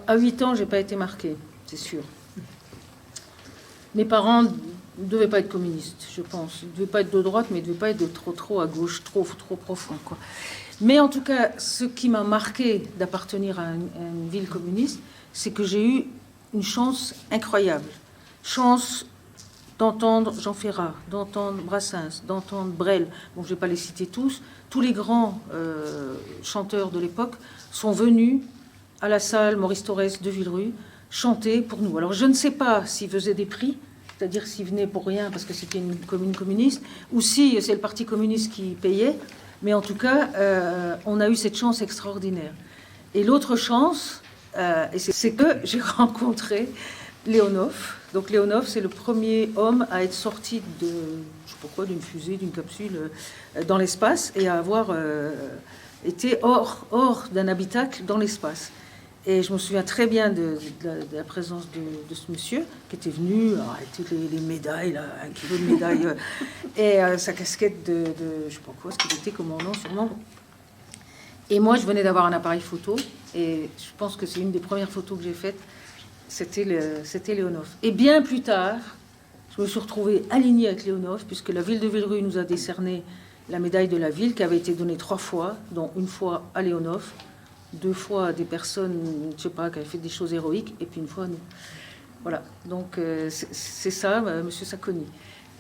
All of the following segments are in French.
À 8 ans, j'ai pas été marquée, c'est sûr. Mes parents ne devaient pas être communistes, je pense. Ils ne devaient pas être de droite, mais ils ne devaient pas être de trop à gauche, trop profond, quoi. Mais en tout cas, ce qui m'a marqué d'appartenir à une ville communiste, c'est que j'ai eu une chance incroyable. Chance d'entendre Jean Ferrat, d'entendre Brassens, d'entendre Brel. Bon, je ne vais pas les citer tous. Tous les grands chanteurs de l'époque sont venus à la salle Maurice Thorez de Villerue chanter pour nous. Alors je ne sais pas s'ils faisaient des prix, c'est-à-dire s'ils venaient pour rien parce que c'était une commune communiste, ou si c'est le Parti communiste qui payait, mais en tout cas, on a eu cette chance extraordinaire. Et l'autre chance, c'est que j'ai rencontré Leonov. Donc Leonov, c'est le premier homme à être sorti de, je ne sais pas quoi, d'une fusée, d'une capsule dans l'espace et à avoir été hors d'un habitacle dans l'espace. Et je me souviens très bien de la présence de ce monsieur qui était venu avec les médailles, là, 1 kilo de médailles, et sa casquette de je ne sais pas quoi, ce qu'il était, commandant sûrement. Et moi, je venais d'avoir un appareil photo, et je pense que c'est une des premières photos que j'ai faites, c'était Leonov. Et bien plus tard, je me suis retrouvée alignée avec Leonov, puisque la ville de Villerue nous a décerné la médaille de la ville, qui avait été donnée 3 fois, dont une fois à Leonov, 2 fois à des personnes, je ne sais pas, qui avaient fait des choses héroïques, et puis une fois à nous. Voilà, donc c'est ça, monsieur Sacconi,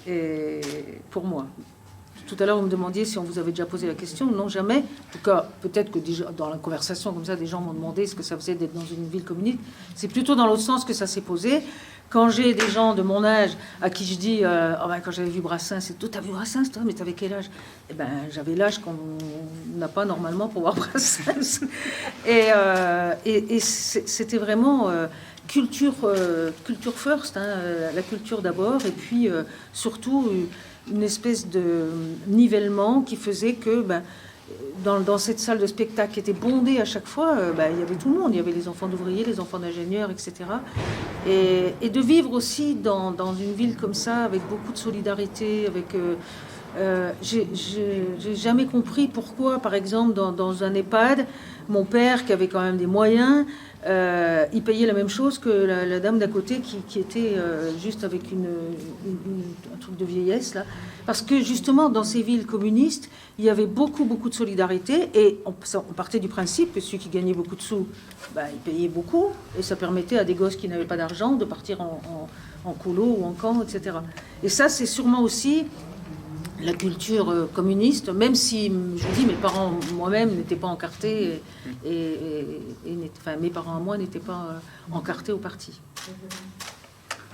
et pour moi. Tout à l'heure, vous me demandiez si on vous avait déjà posé la question. Non, jamais. En tout cas, peut-être que déjà, dans la conversation comme ça, des gens m'ont demandé ce que ça faisait d'être dans une ville communiste. C'est plutôt dans l'autre sens que ça s'est posé. Quand j'ai des gens de mon âge à qui je dis, quand j'avais vu Brassens, c'est tout, t'as vu Brassens, toi, mais t'avais quel âge? Eh ben, j'avais l'âge qu'on n'a pas normalement pour voir Brassens. Et c'était vraiment culture first, hein, la culture d'abord, et puis surtout une espèce de nivellement qui faisait que dans cette salle de spectacle qui était bondée à chaque fois, il y avait tout le monde. Il y avait les enfants d'ouvriers, les enfants d'ingénieurs, etc. Et de vivre aussi dans une ville comme ça, avec beaucoup de solidarité, avec... j'ai jamais compris pourquoi, par exemple, dans un EHPAD, mon père, qui avait quand même des moyens, il payait la même chose que la dame d'à côté qui était juste avec un truc de vieillesse, là. Parce que justement, dans ces villes communistes, il y avait beaucoup de solidarité, et on partait du principe que celui qui gagnait beaucoup de sous, il payait beaucoup, et ça permettait à des gosses qui n'avaient pas d'argent de partir en colo ou en camp, etc. Et ça, c'est sûrement aussi la culture communiste, même si, je vous dis, mes parents moi-même n'étaient pas encartés, et mes parents à moi n'étaient pas encartés au parti.